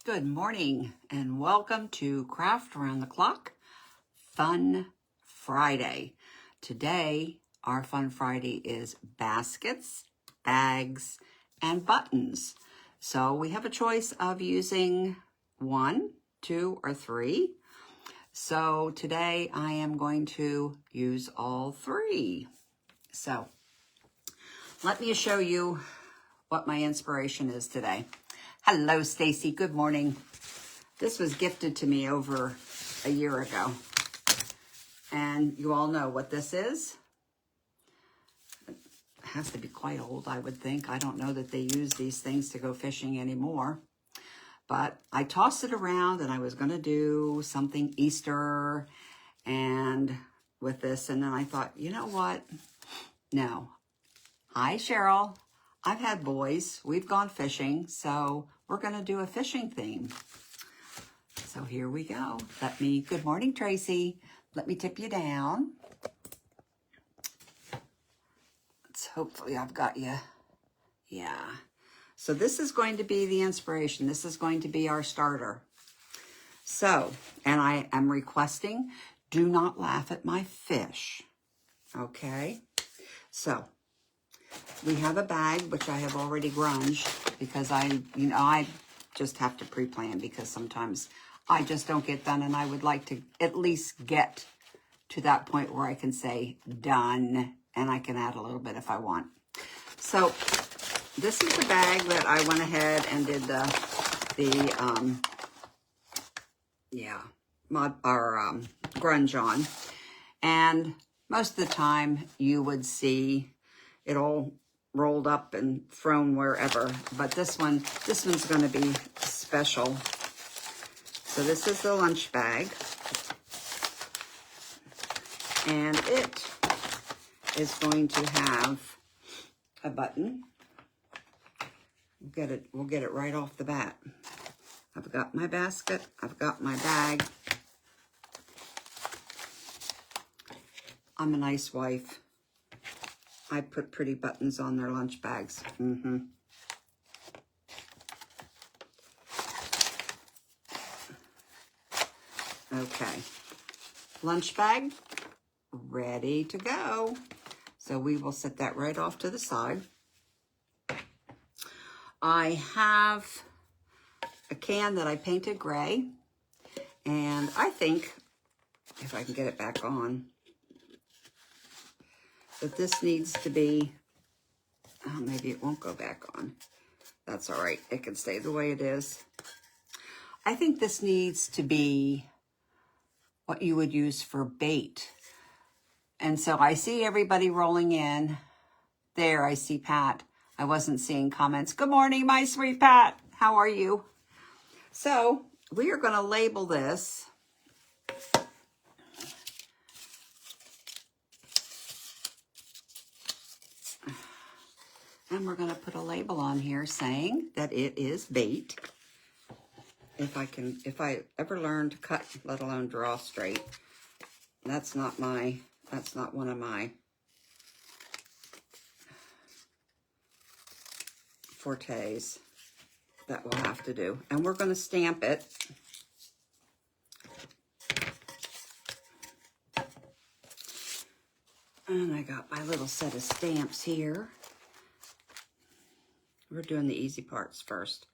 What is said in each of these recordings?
Good morning and welcome to Craft Around the Clock Fun Friday. Today, our Fun Friday is baskets, bags, and buttons. So we have a choice of using 1, 2, or 3. So today I am going to use all 3. So let me show you what my inspiration is today. Hello, Stacy. Good morning. This was gifted to me over a year ago. And you all know what this is. It has to be quite old, I would think. I don't know that they use these things to go fishing anymore. But I tossed it around and I was going to do something Easter and with this. And then I thought, you know what? No. Hi, Cheryl. I've had boys. We've gone fishing. So we're going to do a fishing theme. So here we go. Good morning, Tracy. Let me tip you down. Hopefully I've got you. Yeah. So this is going to be the inspiration. This is going to be our starter. So, and I am requesting, do not laugh at my fish. Okay. So we have a bag, which I have already grunged because I just have to pre-plan because sometimes I just don't get done and I would like to at least get to that point where I can say done and I can add a little bit if I want. So this is the bag that I went ahead and did the grunge on. And most of the time you would see it all rolled up and thrown wherever. But this one's going to be special. So this is the lunch bag. And it is going to have a button. We'll get it right off the bat. I've got my basket. I've got my bag. I'm a nice wife. I put pretty buttons on their lunch bags. Okay. Lunch bag, ready to go. So we will set that right off to the side. I have a can that I painted gray. And I think, if I can get it back on, that this needs to be, maybe it won't go back on. That's all right. It can stay the way it is. I think this needs to be what you would use for bait. And so I see everybody rolling in. There, I see Pat. I wasn't seeing comments. Good morning, my sweet Pat. How are you? So we are going to label this. And we're going to put a label on here saying that it is bait. If I ever learn to cut, let alone draw straight, that's not one of my fortes. That we'll have to do. And we're going to stamp it. And I got my little set of stamps here. We're doing the easy parts first.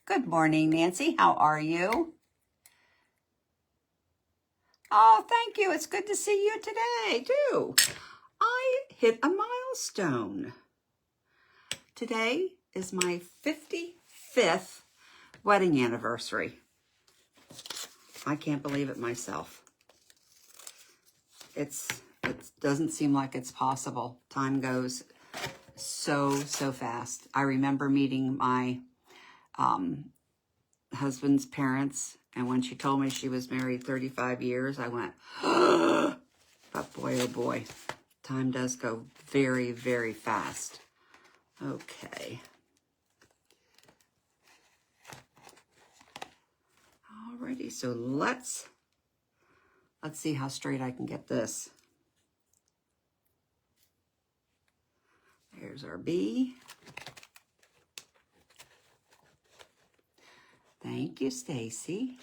Good morning, Nancy. How are you? Oh, thank you. It's good to see you today, too. I hit a milestone. Today is my 55th wedding anniversary. I can't believe it myself. It doesn't seem like it's possible. Time goes so fast. I remember meeting my husband's parents, and when she told me she was married 35 years, I went, but boy, oh boy, time does go very, very fast. Okay. Alrighty, so let's see how straight I can get this. There's our B. Thank you, Stacy.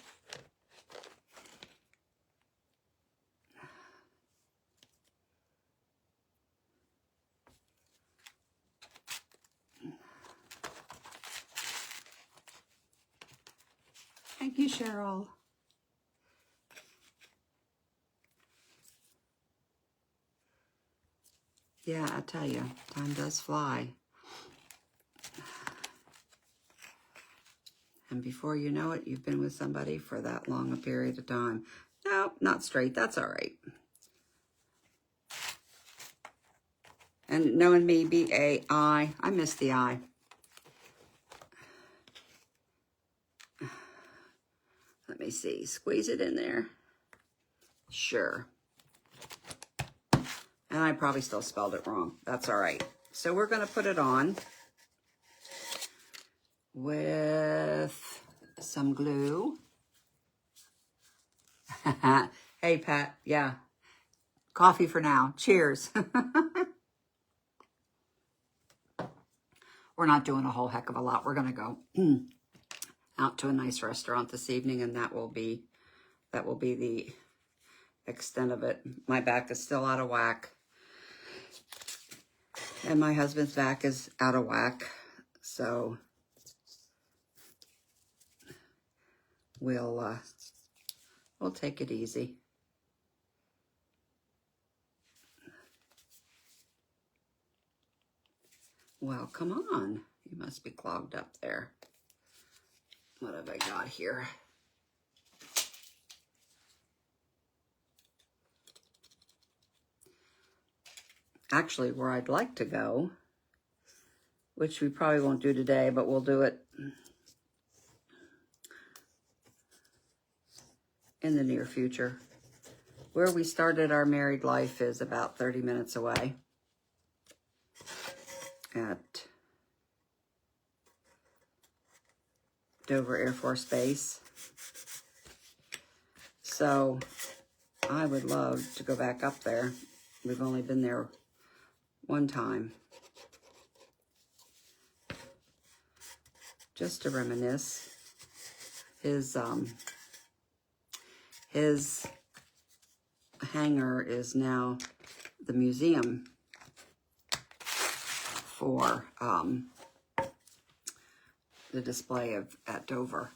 Thank you, Cheryl. Yeah, I tell you, time does fly. And before you know it, you've been with somebody for that long a period of time. No, not straight. That's all right. And knowing me, B-A-I. I miss the I. Let me see. Squeeze it in there. Sure. And I probably still spelled it wrong. That's all right. So we're going to put it on with some glue. Hey, Pat. Yeah. Coffee for now. Cheers. We're not doing a whole heck of a lot. We're going to go out to a nice restaurant this evening, and that will be the extent of it. My back is still out of whack, and my husband's back is out of whack. So we'll take it easy. Well, come on. You must be clogged up there. What have I got here? Actually, where I'd like to go, which we probably won't do today, but we'll do it in the near future. Where we started our married life is about 30 minutes away at Dover Air Force Base. So I would love to go back up there. We've only been there one time. Just to reminisce. His hangar is now the museum for the display at Dover.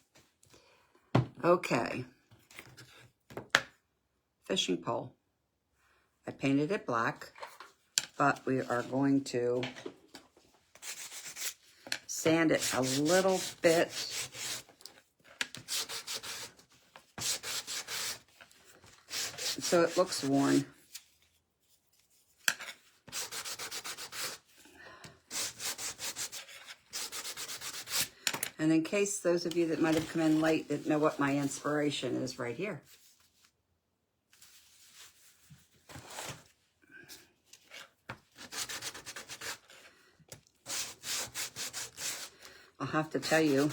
Okay. Fishing pole. I painted it black, but we are going to sand it a little bit. So it looks worn. And in case those of you that might have come in late didn't know what my inspiration is, right here. I'll have to tell you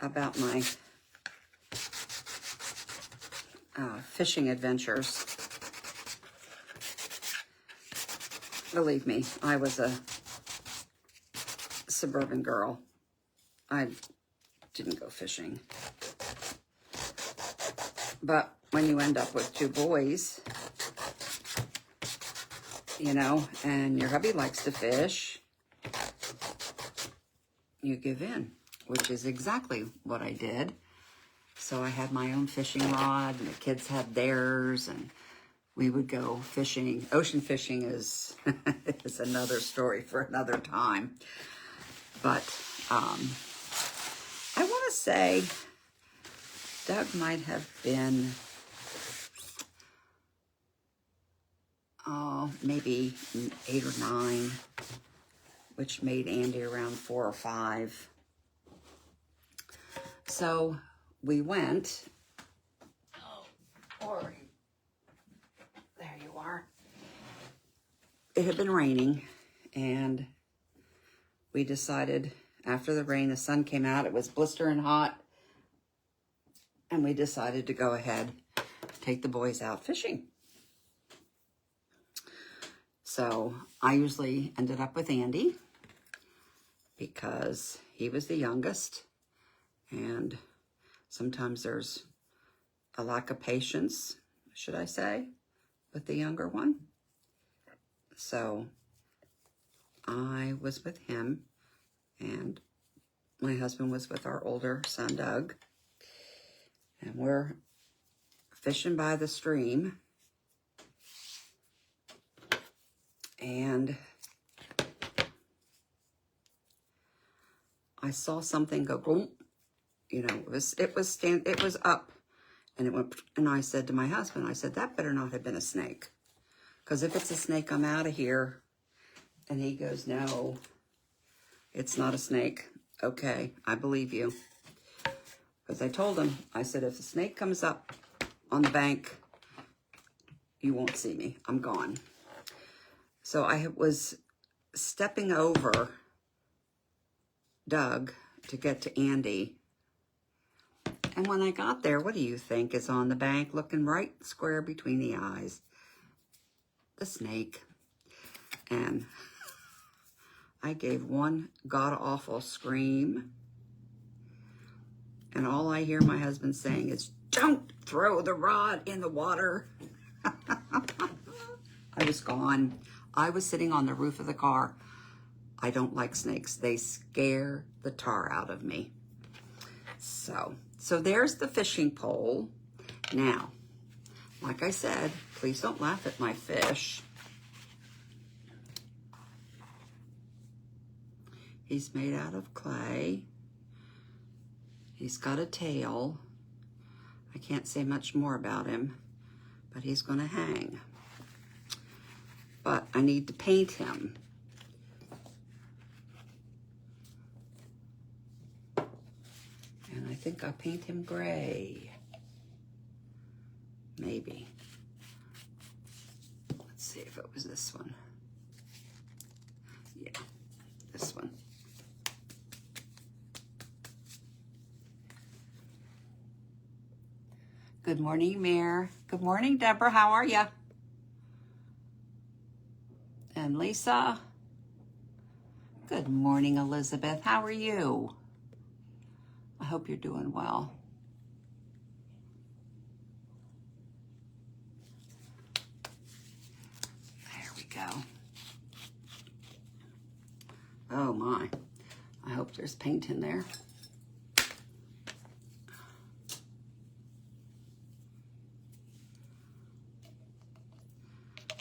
about my fishing adventures. Believe me, I was a suburban girl. I didn't go fishing. But when you end up with two boys, you know, and your hubby likes to fish, you give in, which is exactly what I did. So I had my own fishing rod, and the kids had theirs, and we would go fishing. Ocean fishing is is another story for another time. But I want to say Doug might have been, maybe 8 or 9, which made Andy around 4 or 5. So we went, or there you are. It had been raining, and we decided after the rain, the sun came out, it was blistering hot, and we decided to go ahead, take the boys out fishing. So I usually ended up with Andy because he was the youngest, And sometimes there's a lack of patience, should I say, with the younger one. So I was with him, and my husband was with our older son, Doug. And we're fishing by the stream. And I saw something go boom. You know, it was up, and it went. And I said to my husband, I said, that better not have been a snake, because if it's a snake, I'm out of here. And he goes, no, it's not a snake. Okay, I believe you. Because I told him, I said, if the snake comes up on the bank, you won't see me. I'm gone. So I was stepping over Doug to get to Andy. And when I got there, what do you think is on the bank, looking right square between the eyes? The snake. And I gave one god-awful scream. And all I hear my husband saying is, don't throw the rod in the water. I was gone. I was sitting on the roof of the car. I don't like snakes. They scare the tar out of me. So there's the fishing pole. Now, like I said, please don't laugh at my fish. He's made out of clay. He's got a tail. I can't say much more about him, but he's going to hang. But I need to paint him. And I think I'll paint him gray. Maybe. Let's see if it was this one. Yeah, this one. Good morning, Mayor. Good morning, Deborah. How are you? And Lisa. Good morning, Elizabeth. How are you? I hope you're doing well. There we go. Oh my. I hope there's paint in there.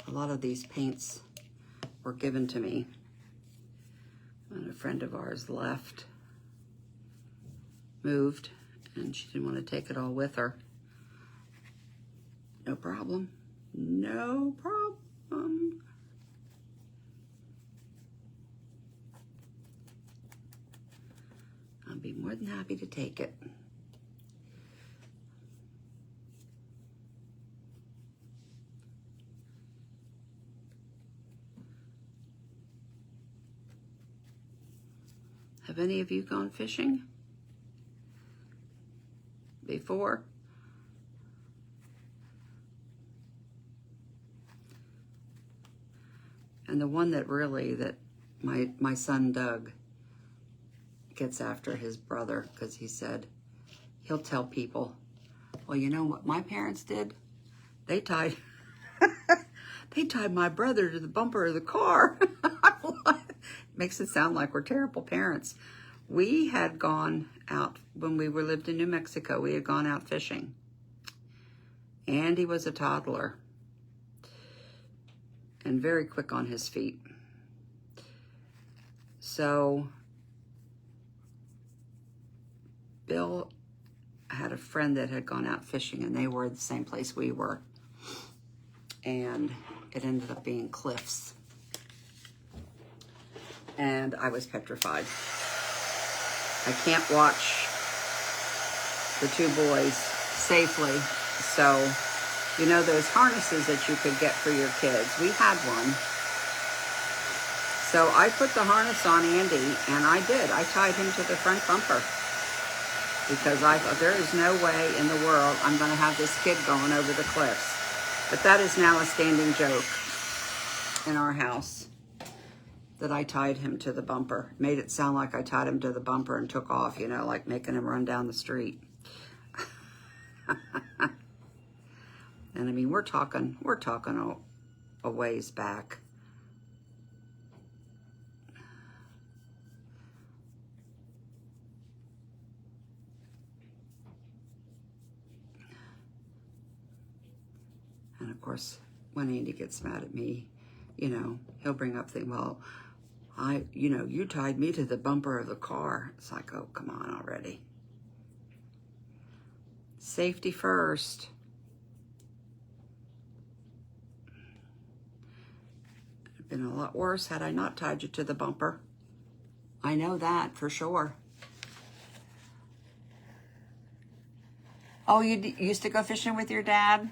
A lot of these paints were given to me when a friend of ours moved, and she didn't want to take it all with her. No problem. No problem. I'll be more than happy to take it. Have any of you gone fishing before? And the one that my son Doug gets after his brother, because he said he'll tell people, well, you know what my parents did? They tied my brother to the bumper of the car. Makes it sound like we're terrible parents. We had gone out when we lived in New Mexico. We had gone out fishing. Andy was a toddler and very quick on his feet. So Bill had a friend that had gone out fishing, and they were at the same place we were. And it ended up being cliffs. And I was petrified. I can't watch the two boys safely. So, you know those harnesses that you could get for your kids? We had one. So I put the harness on Andy, and I did. I tied him to the front bumper, because I thought there is no way in the world I'm going to have this kid going over the cliffs. But that is now a standing joke in our house. that I tied him to the bumper. Made it sound like I tied him to the bumper and took off, you know, like making him run down the street. And I mean, we're talking a ways back. And of course, when Andy gets mad at me, you know, he'll bring up things, well, you tied me to the bumper of the car. It's like, oh, come on already. Safety first. It'd been a lot worse had I not tied you to the bumper. I know that for sure. Oh, you used to go fishing with your dad?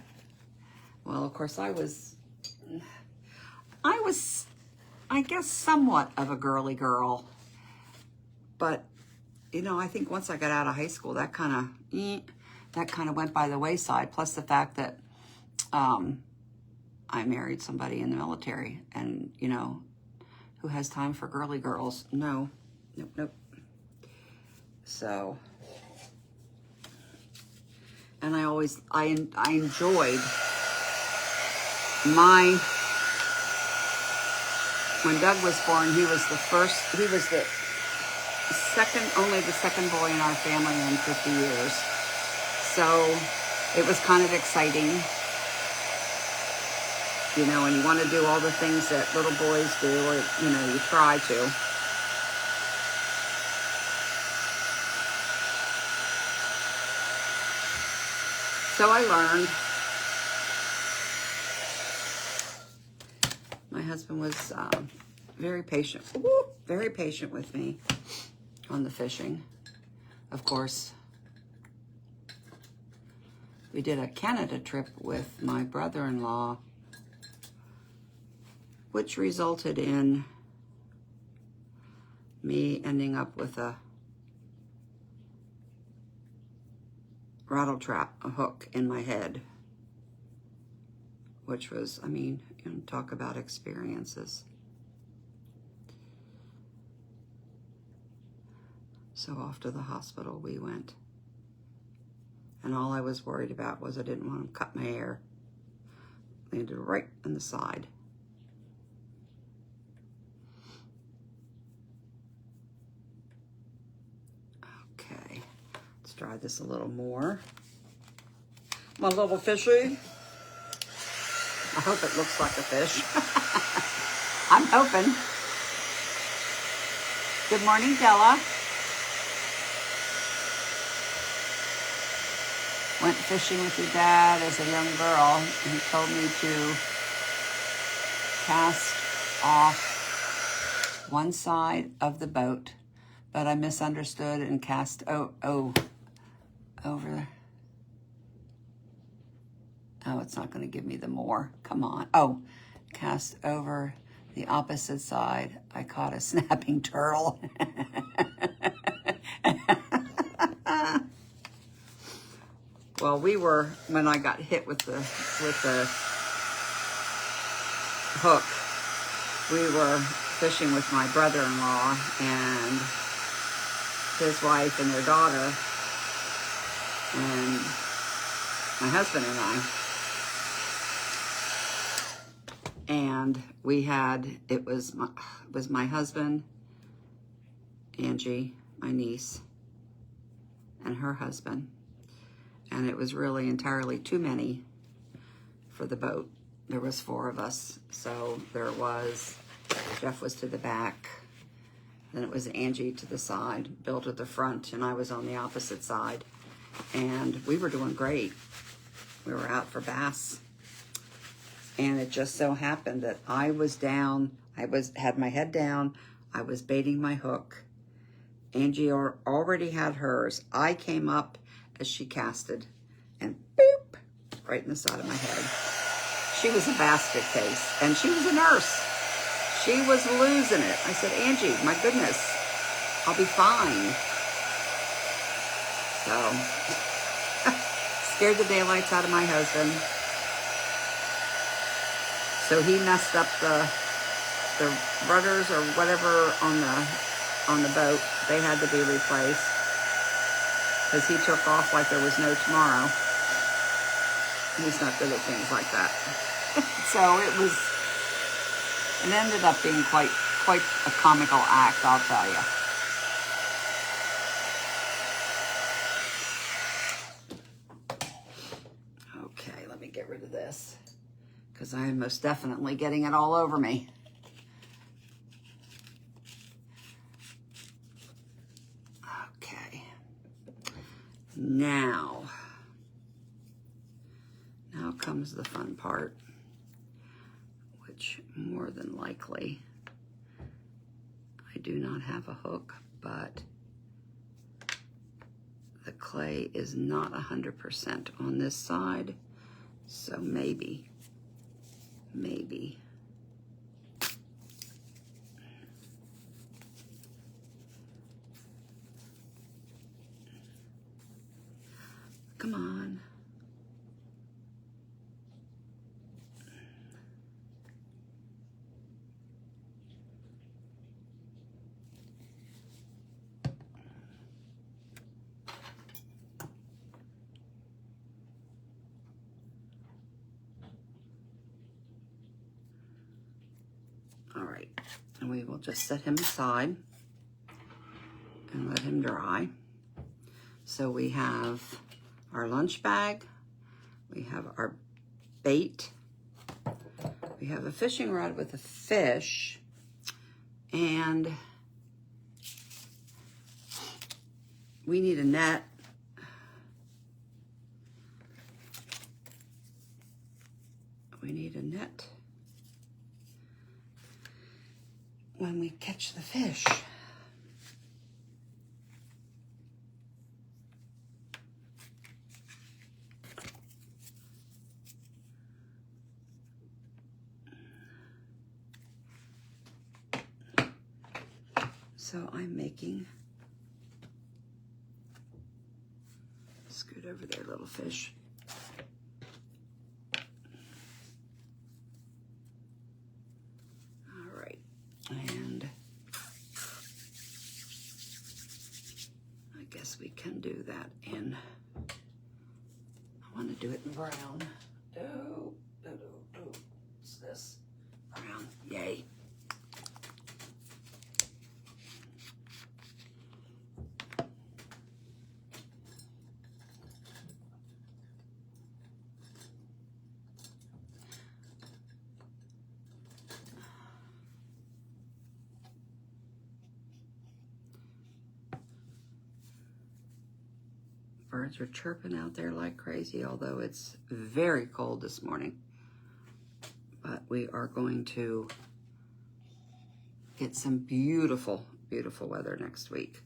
Well, of course, I was, I guess, somewhat of a girly girl. But, you know, I think once I got out of high school, that kind of went by the wayside. Plus the fact that I married somebody in the military, and, you know, who has time for girly girls? No, nope. So, and I enjoyed when Doug was born, he was only the second boy in our family in 50 years. So it was kind of exciting, you know, and you want to do all the things that little boys do, or, you know, you try to. So I learned. My husband was very patient with me on the fishing. Of course, we did a Canada trip with my brother-in-law, which resulted in me ending up with a rattle trap, a hook in my head, which was, I mean, you know, talk about experiences. So off to the hospital we went. And all I was worried about was I didn't want to cut my hair. Landed right in the side. Okay, let's try this a little more. My little fishy. I hope it looks like a fish. I'm hoping. Good morning, Della. Went fishing with your dad as a young girl, and he told me to cast off one side of the boat, but I misunderstood and cast over. Oh, it's not going to give me the more. Come on. Oh, cast over the opposite side. I caught a snapping turtle. Well, when I got hit with the hook, we were fishing with my brother-in-law and his wife and their daughter, and my husband and I. And it was my husband, Angie, my niece, and her husband. And it was really entirely too many for the boat. There was 4 of us. So Jeff was to the back. Then it was Angie to the side, Bill to the front, and I was on the opposite side. And we were doing great. We were out for bass. And it just so happened that I was down. Had my head down. I was baiting my hook. Angie already had hers. I came up as she casted, and boop, right in the side of my head. She was a basket case, and she was a nurse. She was losing it. I said, Angie, my goodness, I'll be fine. So, scared the daylights out of my husband. So he messed up the rudders or whatever on the boat, they had to be replaced because he took off like there was no tomorrow. He's not good at things like that. So it ended up being quite a comical act, I'll tell you. Okay, let me get rid of this because I am most definitely getting it all over me. Okay. Now comes the fun part, which more than likely I do not have a hook, but the clay is not 100% on this side, so maybe. Come on. All right, and we will just set him aside and let him dry. So we have our lunch bag, we have our bait, we have a fishing rod with a fish, and we need a net. We need a net when we catch the fish. So I'm making, scoot over there, little fish. All right, and I guess we can do that in, I want to do it in brown. Oh, what's this? Brown, yay. Birds are chirping out there like crazy, although it's very cold this morning. But we are going to get some beautiful, beautiful weather next week.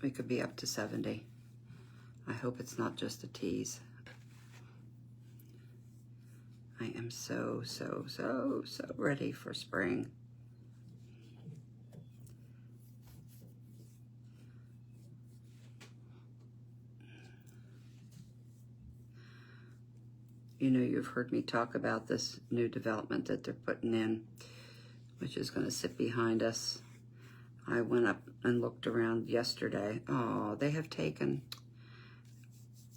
We could be up to 70. I hope it's not just a tease. I am so ready for spring. You know, you've heard me talk about this new development that they're putting in, which is going to sit behind us. I went up and looked around yesterday. Oh, they have taken,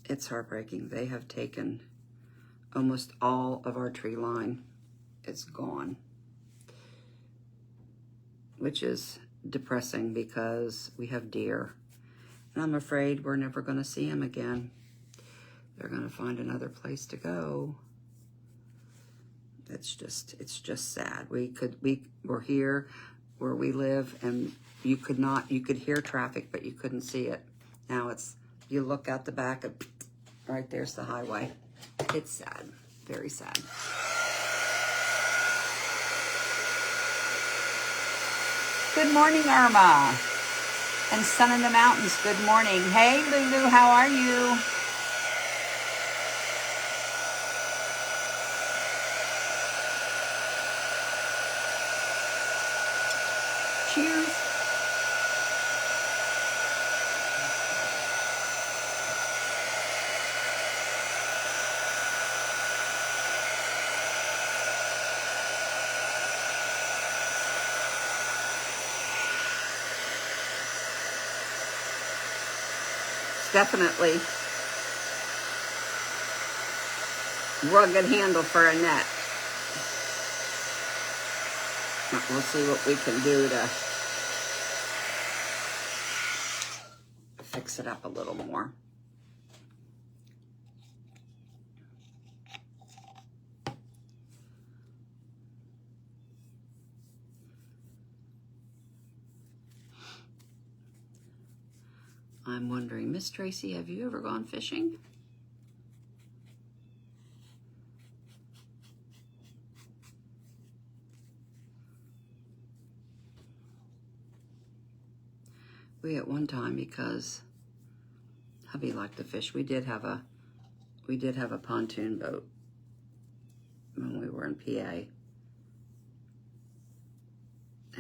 it's heartbreaking. They have taken almost all of our tree line. It's gone, which is depressing because we have deer. And I'm afraid we're never going to see them again. They're going to find another place to go. It's just sad. We're here where we live, and you could hear traffic, but you couldn't see it. Now you look out the back of, right there's the highway. It's sad, very sad. Good morning, Irma. And Sun in the Mountains, good morning. Hey, Lulu, how are you? Cheers. definitely rugged handle for a net. We'll see what we can do to fix it up a little more. I'm wondering, Miss Tracy, have you ever gone fishing? We at one time, because hubby liked to fish, we did have a pontoon boat when we were in PA,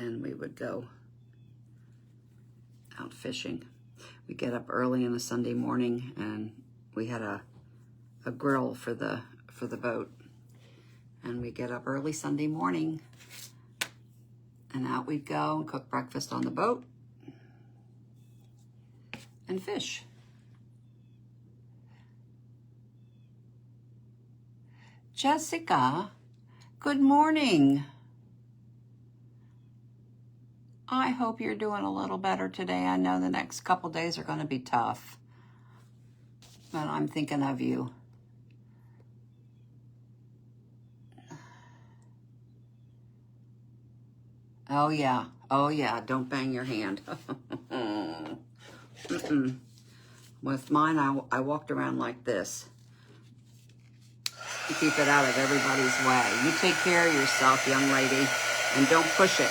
and we would go out fishing. We get up early on a Sunday morning, and we had a grill for the boat, and we get up early Sunday morning, and out we'd go and cook breakfast on the boat and fish. Jessica, good morning. I hope you're doing a little better today. I know the next couple days are going to be tough, but I'm thinking of you. Oh yeah, don't bang your hand. With mine, I walked around like this to keep it out of everybody's way. You take care of yourself, young lady, and don't push it.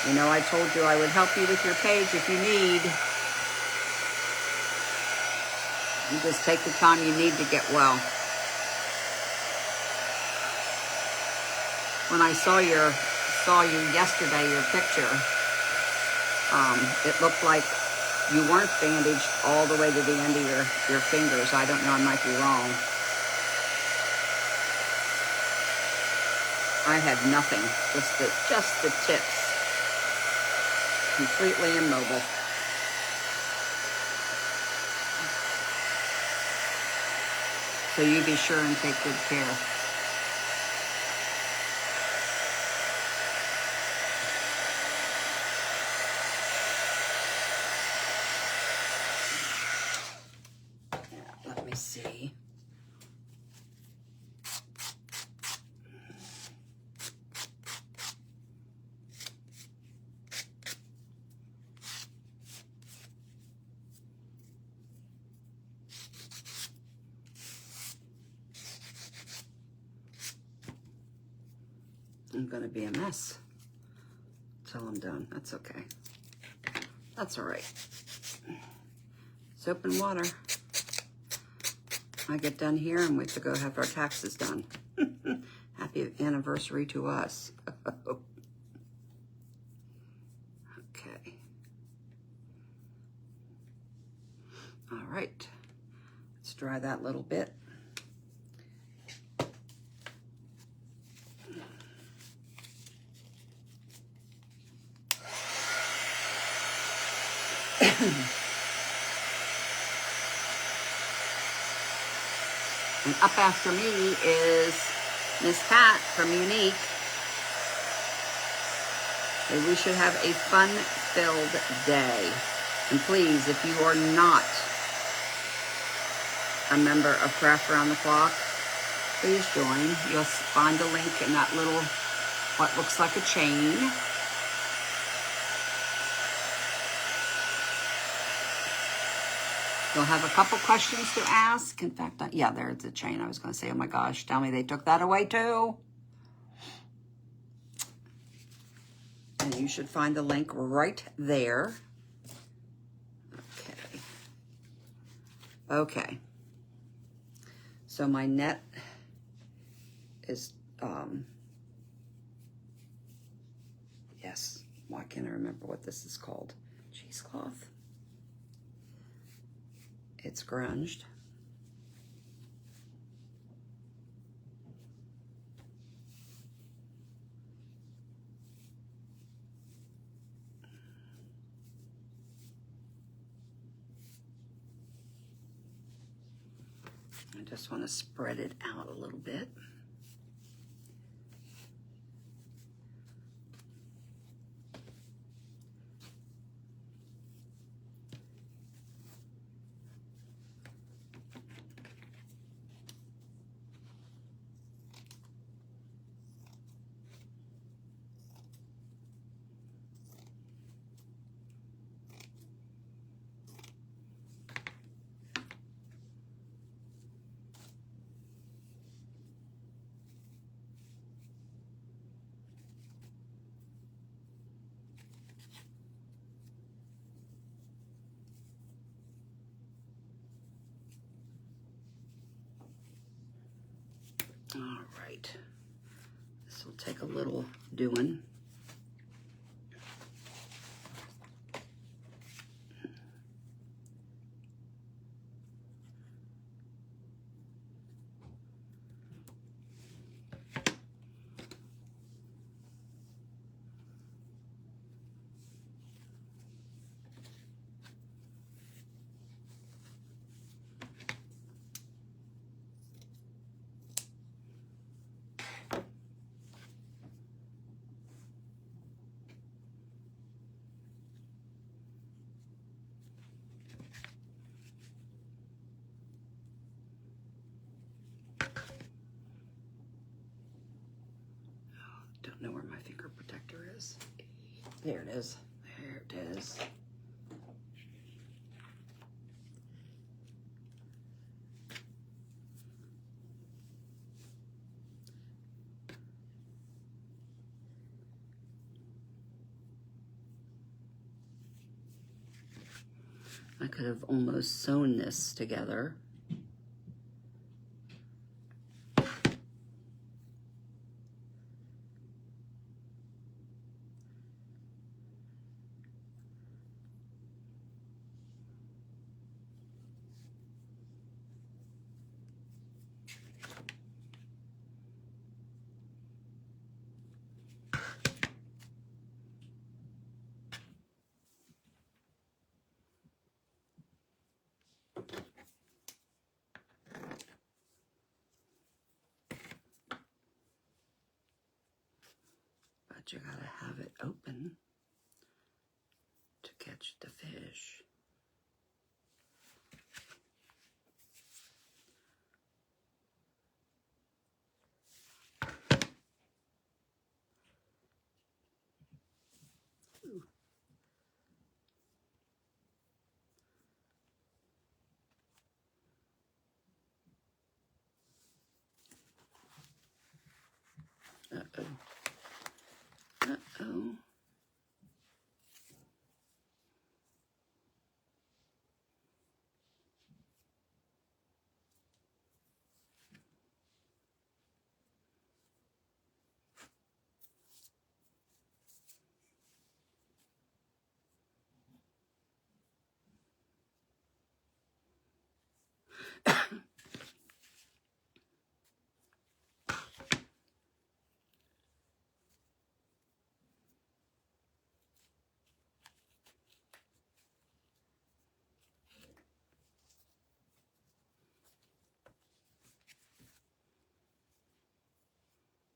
You know, I told you I would help you with your page if you need. You just take the time you need to get well. When I saw you yesterday, your picture, it looked like you weren't bandaged all the way to the end of your fingers. I don't know, I might be wrong. I had nothing, just the tips. Completely immobile. So you be sure and take good care. Yeah, let me see. I'm gonna be a mess till I'm done. That's okay. That's all right. Soap and water. I get done here and we have to go have our taxes done. Happy anniversary to us. Okay. All right. Let's dry that little bit. And up after me is Miss Pat from Unique. And we should have a fun-filled day. And please, if you are not a member of Craft Around the Clock, please join. You'll find a link in that little, what looks like a chain. You'll have a couple questions to ask. In fact, yeah, there's a chain. I was going to say, oh my gosh, tell me they took that away too. And you should find the link right there. Okay. Okay. So my net is, yes, why can't I remember what this is called? Cheesecloth. It's grunged. I just want to spread it out a little bit. All right, this will take a little doing. Don't know where my finger protector is. There it is. There it is. I could have almost sewn this together. But you gotta have it open to catch the fish. Ooh. Uh-oh. Uh-oh.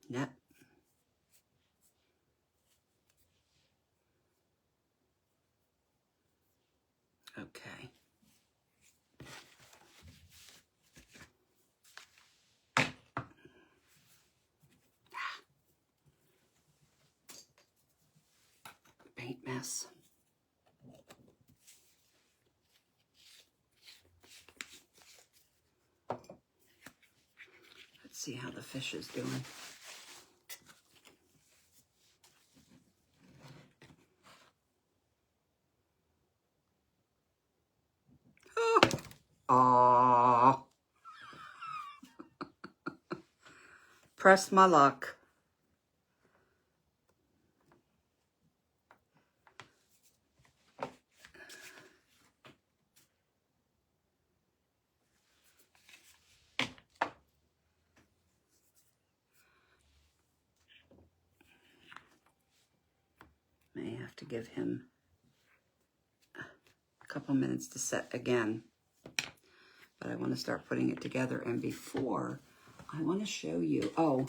Net. Okay. Paint mess. Let's see how the fish is doing. Oh. Press my luck. May have to give him a couple minutes to set again. but I want to start putting it together. And before, I want to show you, oh,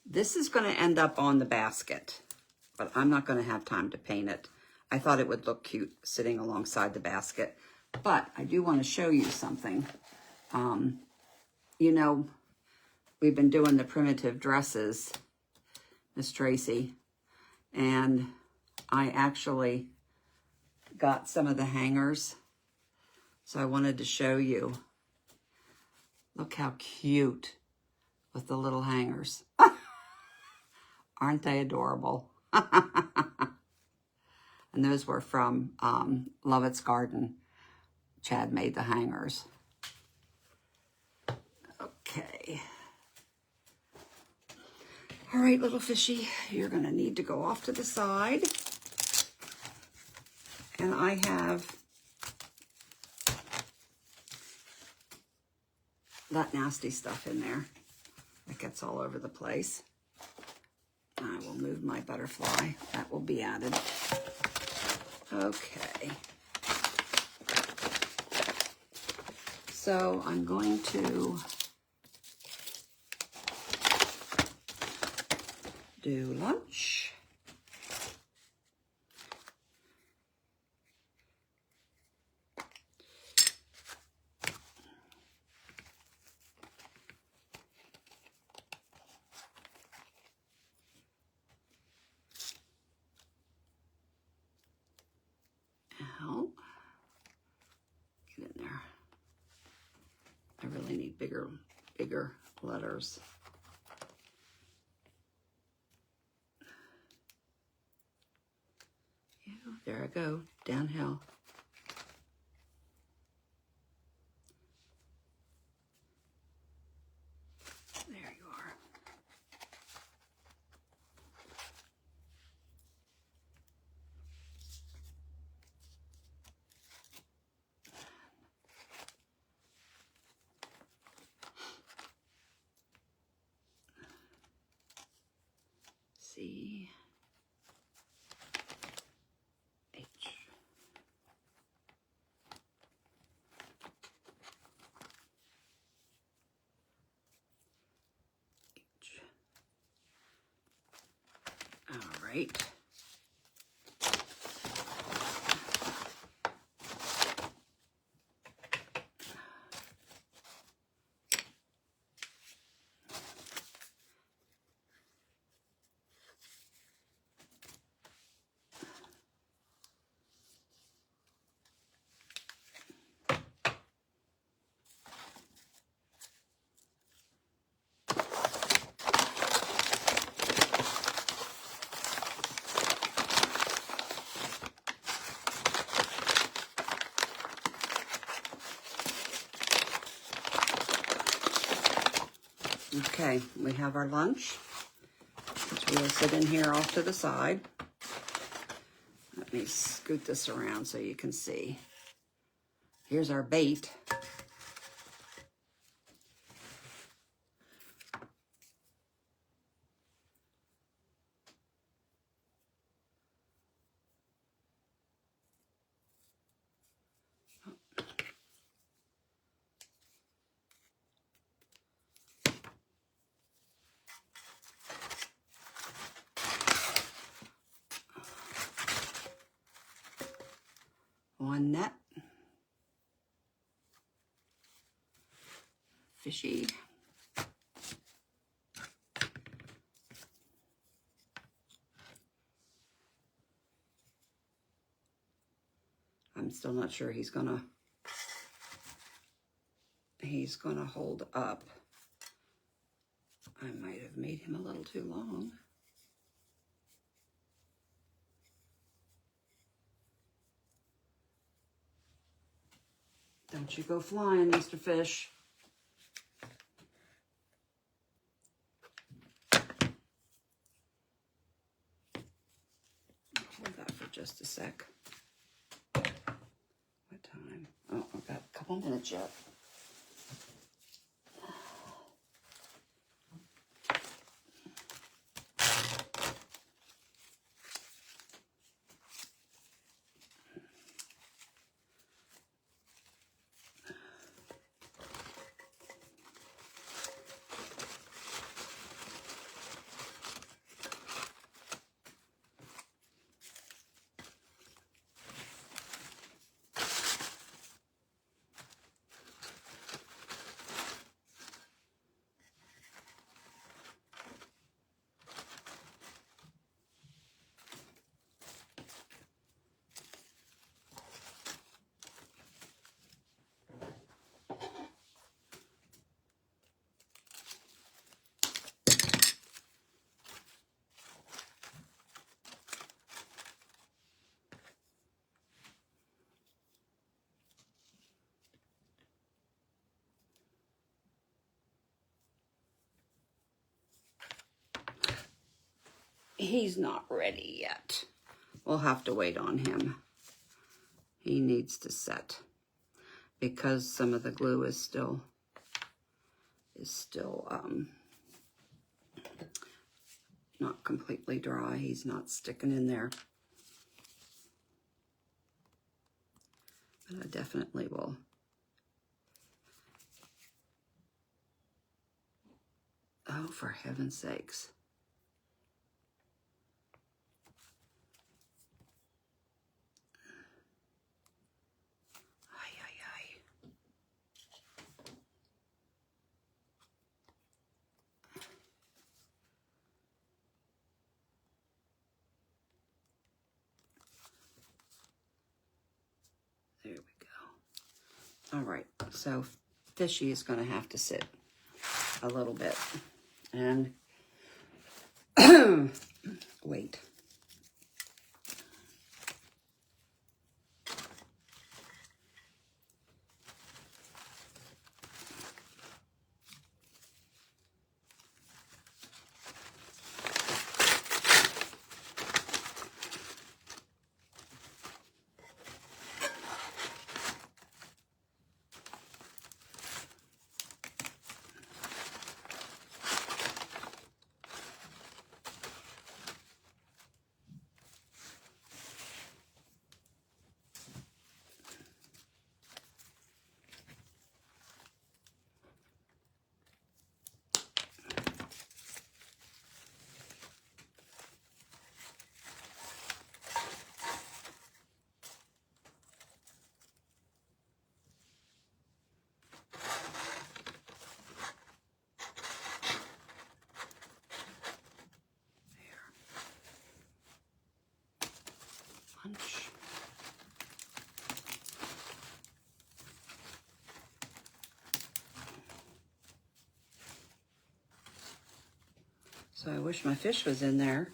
this is going to end up on the basket, but I'm not going to have time to paint it. I thought it would look cute sitting alongside the basket, but I do want to show you something. You know, we've been doing the primitive dresses, Miss Tracy, and I actually got some of the hangers, so I wanted to show you. Look how cute with the little hangers. Aren't they adorable? And those were from Lovett's Garden. Chad made the hangers. Okay. All right, little fishy, you're gonna need to go off to the side. And I have that nasty stuff in there that gets all over the place. I will move my butterfly. That will be added. Okay. So I'm going to do lunch. Ow. Get in there. I really need bigger letters. Yeah, there I go, downhill. There you are. C H. H. All right. Okay, we have our lunch, which will sit in here off to the side. Let me scoot this around so you can see. Here's our bait. One net. Fishy. I'm still not sure he's gonna hold up. I might have made him a little too long. Don't you go flying, Mr. Fish. Hold that for just a sec. What time? Oh, I've got a couple minutes yet. he's not ready yet. We'll have to wait on him. He needs to set because some of the glue is still not completely dry. He's not sticking in there. But I definitely will. Oh, for heaven's sakes. Ay, ay, ay. There we go. All right, so Fishy is going to have to sit a little bit and wait. Lunch. So I wish my fish was in there.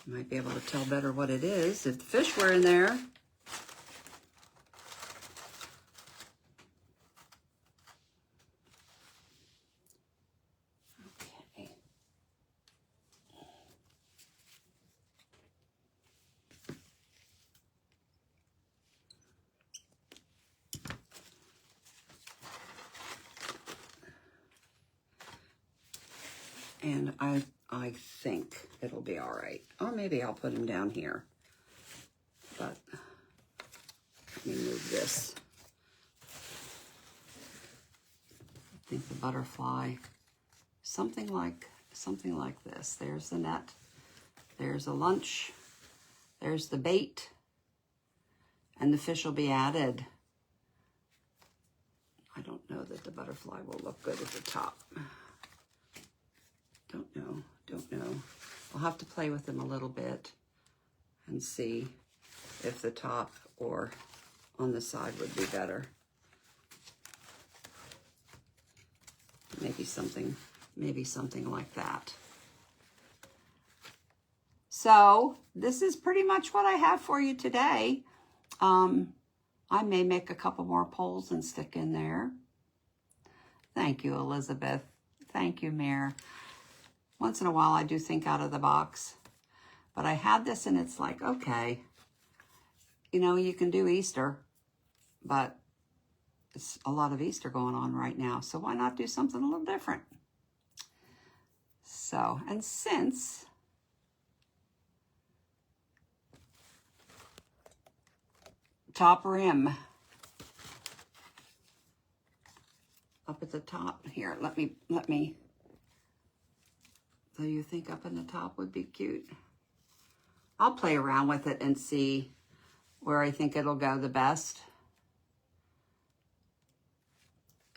Might be able to tell better what it is if the fish were in there. Okay. And I think it'll be all right. Or maybe I'll put him down here. But let me move this. I think the butterfly, something like this. There's the net. There's a lunch. There's the bait. And the fish will be added. I don't know that the butterfly will look good at the top. Don't know. I'll have to play with them a little bit and see if the top or on the side would be better. Maybe something like that. So this is pretty much what I have for you today. I may make a couple more poles and stick in there. Thank you, Elizabeth. Thank you, Mare. Once in a while, I do think out of the box. But I had this, and it's like, okay, you know, you can do Easter, but it's a lot of Easter going on right now. So why not do something a little different? So, and since top rim up at the top here, let me. So you think up in the top would be cute? I'll play around with it and see where I think it'll go the best.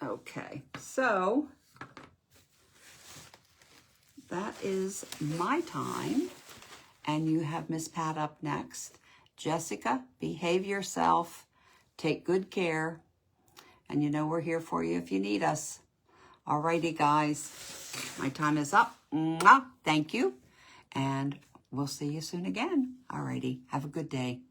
Okay, so that is my time. And you have Miss Pat up next. Jessica, behave yourself. Take good care. And you know we're here for you if you need us. Alrighty, guys. My time is up. Mwah. Thank you. And we'll see you soon again. Alrighty. Have a good day.